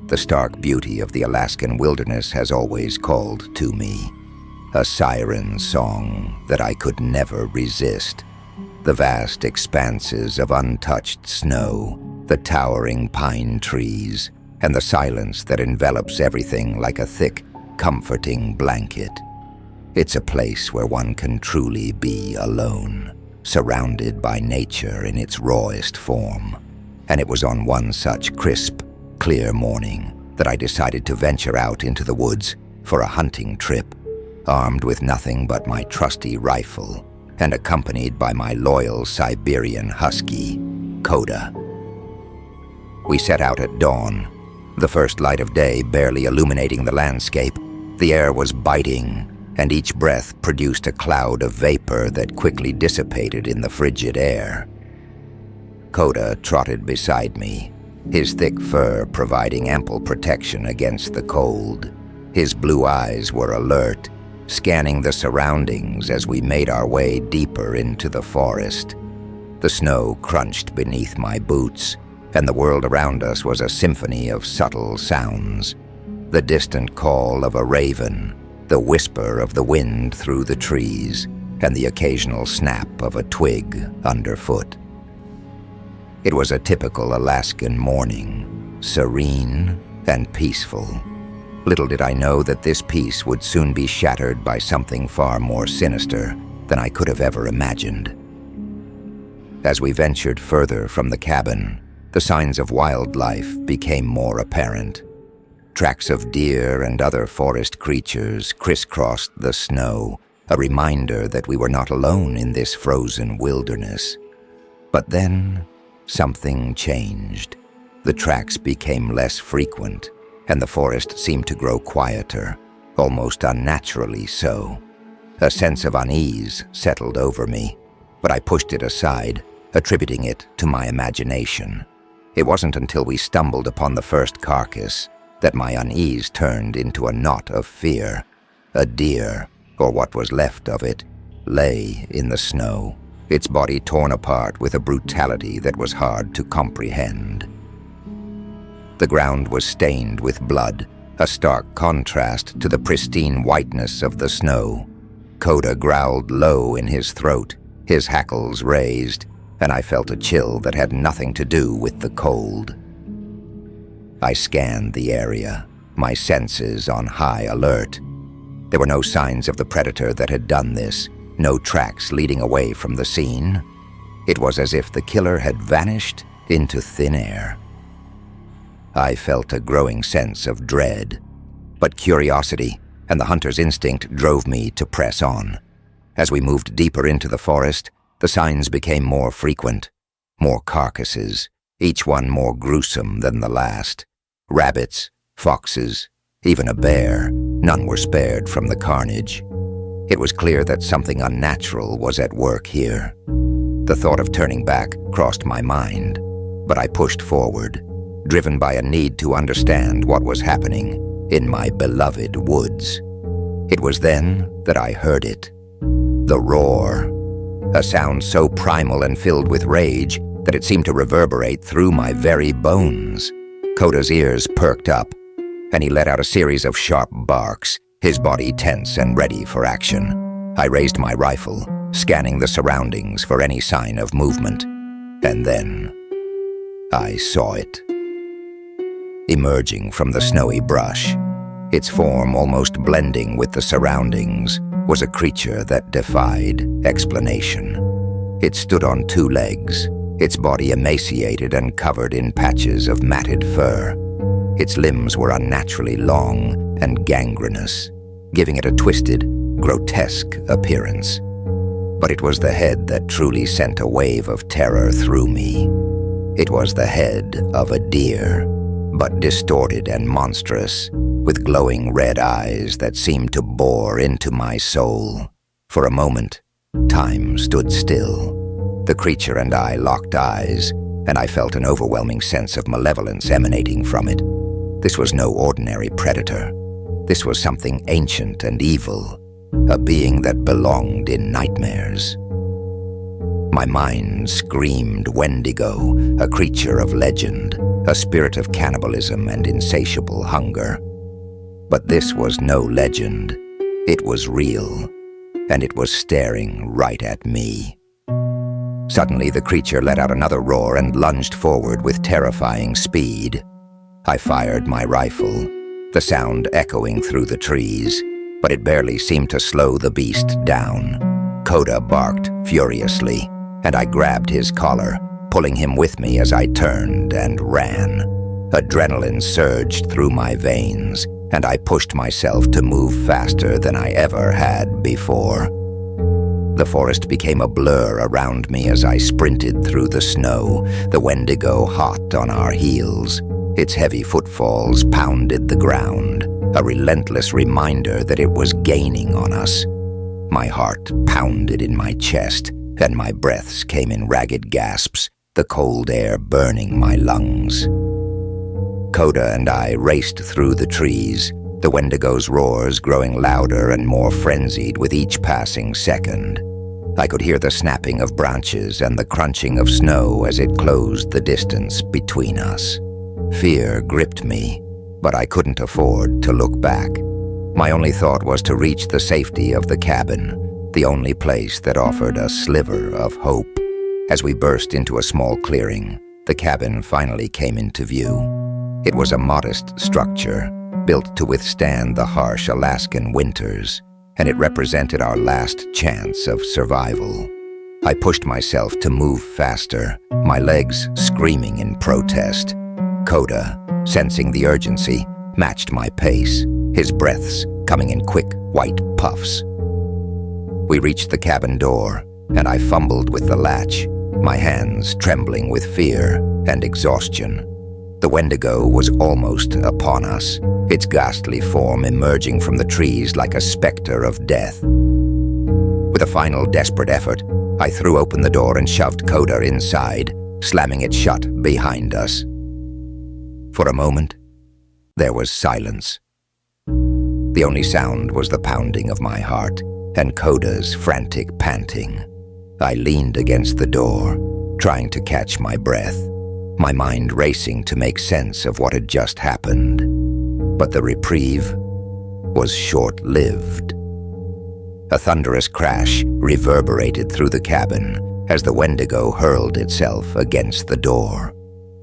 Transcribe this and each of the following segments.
The stark beauty of the Alaskan wilderness has always called to me. A siren song that I could never resist. The vast expanses of untouched snow, the towering pine trees, and the silence that envelops everything like a thick, comforting blanket. It's a place where one can truly be alone, surrounded by nature in its rawest form. And it was on one such crisp, clear morning that I decided to venture out into the woods for a hunting trip, armed with nothing but my trusty rifle and accompanied by my loyal Siberian husky, Coda. We set out at dawn, the first light of day barely illuminating the landscape. The air was biting, and each breath produced a cloud of vapor that quickly dissipated in the frigid air. Coda trotted beside me, his thick fur providing ample protection against the cold. His blue eyes were alert, scanning the surroundings as we made our way deeper into the forest. The snow crunched beneath my boots, and the world around us was a symphony of subtle sounds. The distant call of a raven, the whisper of the wind through the trees, and the occasional snap of a twig underfoot. It was a typical Alaskan morning, serene and peaceful. Little did I know that this peace would soon be shattered by something far more sinister than I could have ever imagined. As we ventured further from the cabin, the signs of wildlife became more apparent. Tracks of deer and other forest creatures crisscrossed the snow, a reminder that we were not alone in this frozen wilderness. But then, something changed. The tracks became less frequent, and the forest seemed to grow quieter, almost unnaturally so. A sense of unease settled over me, but I pushed it aside, attributing it to my imagination. It wasn't until we stumbled upon the first carcass that my unease turned into a knot of fear. A deer, or what was left of it, lay in the snow, its body torn apart with a brutality that was hard to comprehend. The ground was stained with blood, a stark contrast to the pristine whiteness of the snow. Coda growled low in his throat, his hackles raised, and I felt a chill that had nothing to do with the cold. I scanned the area, my senses on high alert. There were no signs of the predator that had done this, no tracks leading away from the scene. It was as if the killer had vanished into thin air. I felt a growing sense of dread, but curiosity and the hunter's instinct drove me to press on. As we moved deeper into the forest, the signs became more frequent, more carcasses, each one more gruesome than the last. Rabbits, foxes, even a bear, none were spared from the carnage. It was clear that something unnatural was at work here. The thought of turning back crossed my mind, but I pushed forward, driven by a need to understand what was happening in my beloved woods. It was then that I heard it. The roar. A sound so primal and filled with rage that it seemed to reverberate through my very bones. Coda's ears perked up, and he let out a series of sharp barks, his body tense and ready for action. I raised my rifle, scanning the surroundings for any sign of movement. And then I saw it. Emerging from the snowy brush, its form almost blending with the surroundings, was a creature that defied explanation. It stood on two legs, its body emaciated and covered in patches of matted fur. Its limbs were unnaturally long and gangrenous, giving it a twisted, grotesque appearance. But it was the head that truly sent a wave of terror through me. It was the head of a deer, but distorted and monstrous, with glowing red eyes that seemed to bore into my soul. For a moment, time stood still. The creature and I locked eyes, and I felt an overwhelming sense of malevolence emanating from it. This was no ordinary predator. This was something ancient and evil, a being that belonged in nightmares. My mind screamed Wendigo, a creature of legend, a spirit of cannibalism and insatiable hunger. But this was no legend. It was real, and it was staring right at me. Suddenly, the creature let out another roar and lunged forward with terrifying speed. I fired my rifle, the sound echoing through the trees, but it barely seemed to slow the beast down. Coda barked furiously, and I grabbed his collar, pulling him with me as I turned and ran. Adrenaline surged through my veins, and I pushed myself to move faster than I ever had before. The forest became a blur around me as I sprinted through the snow, the Wendigo hot on our heels. Its heavy footfalls pounded the ground, a relentless reminder that it was gaining on us. My heart pounded in my chest, and my breaths came in ragged gasps, the cold air burning my lungs. Coda and I raced through the trees, the Wendigo's roars growing louder and more frenzied with each passing second. I could hear the snapping of branches and the crunching of snow as it closed the distance between us. Fear gripped me, but I couldn't afford to look back. My only thought was to reach the safety of the cabin, the only place that offered a sliver of hope. As we burst into a small clearing, the cabin finally came into view. It was a modest structure, built to withstand the harsh Alaskan winters, and it represented our last chance of survival. I pushed myself to move faster, my legs screaming in protest. Coda, sensing the urgency, matched my pace, his breaths coming in quick, white puffs. We reached the cabin door, and I fumbled with the latch, my hands trembling with fear and exhaustion. The Wendigo was almost upon us, its ghastly form emerging from the trees like a specter of death. With a final desperate effort, I threw open the door and shoved Coda inside, slamming it shut behind us. For a moment, there was silence. The only sound was the pounding of my heart and Coda's frantic panting. I leaned against the door, trying to catch my breath, my mind racing to make sense of what had just happened. But the reprieve was short-lived. A thunderous crash reverberated through the cabin as the Wendigo hurled itself against the door.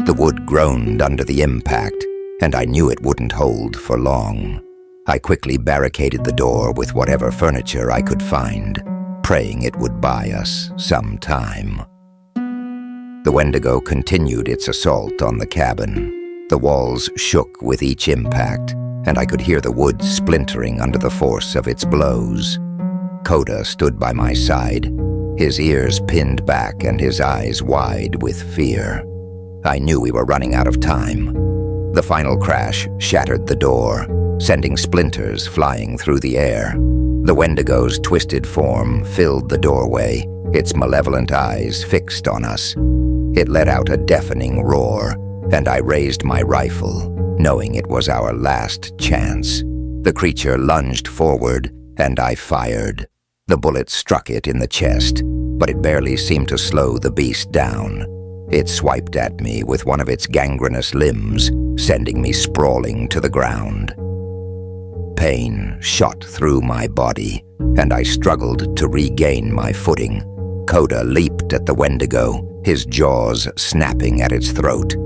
The wood groaned under the impact, and I knew it wouldn't hold for long. I quickly barricaded the door with whatever furniture I could find, praying it would buy us some time. The Wendigo continued its assault on the cabin. The walls shook with each impact, and I could hear the wood splintering under the force of its blows. Coda stood by my side, his ears pinned back and his eyes wide with fear. I knew we were running out of time. The final crash shattered the door, sending splinters flying through the air. The Wendigo's twisted form filled the doorway, its malevolent eyes fixed on us. It let out a deafening roar, and I raised my rifle, knowing it was our last chance. The creature lunged forward, and I fired. The bullet struck it in the chest, but it barely seemed to slow the beast down. It swiped at me with one of its gangrenous limbs, sending me sprawling to the ground. Pain shot through my body, and I struggled to regain my footing. Coda leaped at the Wendigo, his jaws snapping at its throat.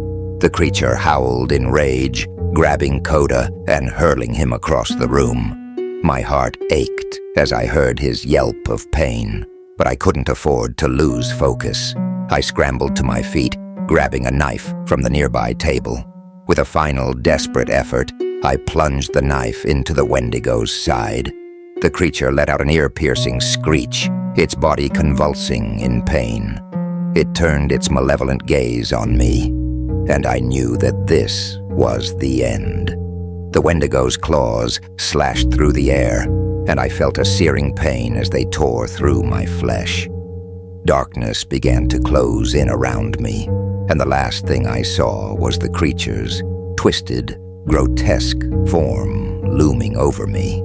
The creature howled in rage, grabbing Coda and hurling him across the room. My heart ached as I heard his yelp of pain, but I couldn't afford to lose focus. I scrambled to my feet, grabbing a knife from the nearby table. With a final desperate effort, I plunged the knife into the Wendigo's side. The creature let out an ear-piercing screech, its body convulsing in pain. It turned its malevolent gaze on me, and I knew that this was the end. The Wendigo's claws slashed through the air, and I felt a searing pain as they tore through my flesh. Darkness began to close in around me, and the last thing I saw was the creature's twisted, grotesque form looming over me.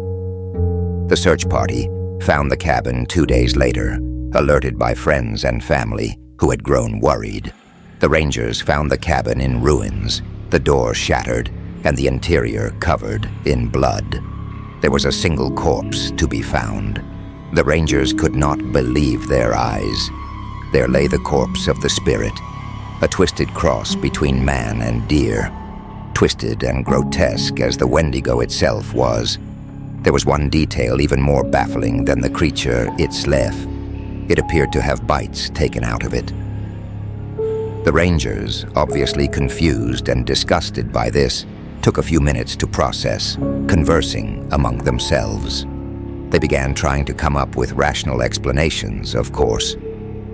The search party found the cabin 2 days later, alerted by friends and family who had grown worried. The Rangers found the cabin in ruins, the door shattered, and the interior covered in blood. There was a single corpse to be found. The Rangers could not believe their eyes. There lay the corpse of the spirit, a twisted cross between man and deer. Twisted and grotesque as the Wendigo itself was, there was one detail even more baffling than the creature it slew. It appeared to have bites taken out of it. The Rangers, obviously confused and disgusted by this, took a few minutes to process, conversing among themselves. They began trying to come up with rational explanations, of course.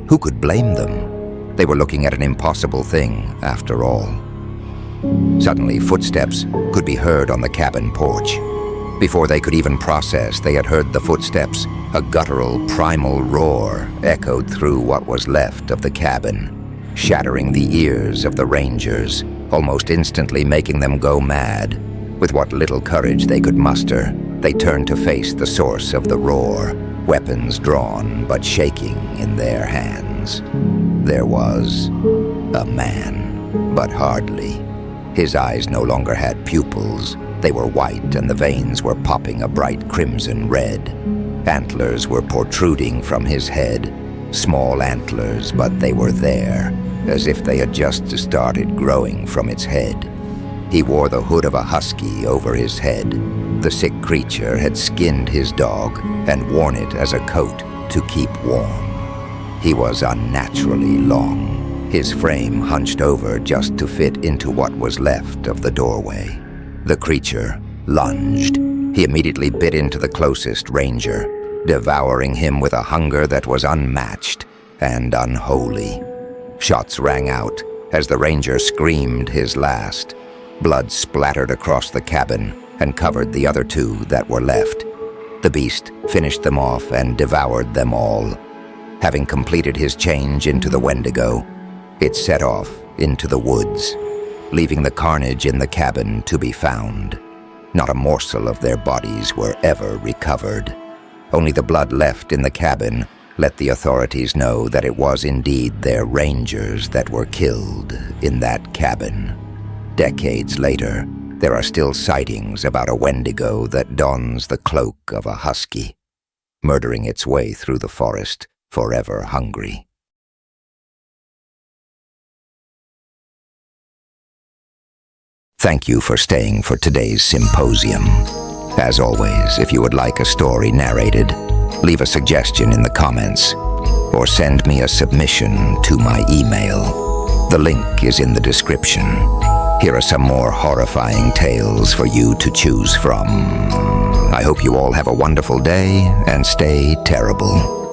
Who could blame them? They were looking at an impossible thing, after all. Suddenly, footsteps could be heard on the cabin porch. Before they could even process, they had heard the footsteps. A guttural, primal roar echoed through what was left of the cabin, shattering the ears of the Rangers, almost instantly making them go mad. With what little courage they could muster, they turned to face the source of the roar, weapons drawn but shaking in their hands. There was a man, but hardly. His eyes no longer had pupils. They were white and the veins were popping a bright crimson red. Antlers were protruding from his head. Small antlers, but they were there, as if they had just started growing from its head. He wore the hood of a husky over his head. The sick creature had skinned his dog and worn it as a coat to keep warm. He was unnaturally long, his frame hunched over just to fit into what was left of the doorway. The creature lunged. He immediately bit into the closest Ranger, devouring him with a hunger that was unmatched and unholy. Shots rang out as the Ranger screamed his last. Blood splattered across the cabin and covered the other two that were left. The beast finished them off and devoured them all. Having completed his change into the Wendigo, it set off into the woods, leaving the carnage in the cabin to be found. Not a morsel of their bodies were ever recovered. Only the blood left in the cabin let the authorities know that it was indeed their Rangers that were killed in that cabin. Decades later, there are still sightings about a Wendigo that dons the cloak of a husky, murdering its way through the forest, forever hungry. Thank you for staying for today's symposium. As always, if you would like a story narrated, leave a suggestion in the comments or send me a submission to my email. The link is in the description. Here are some more horrifying tales for you to choose from. I hope you all have a wonderful day and stay terrible.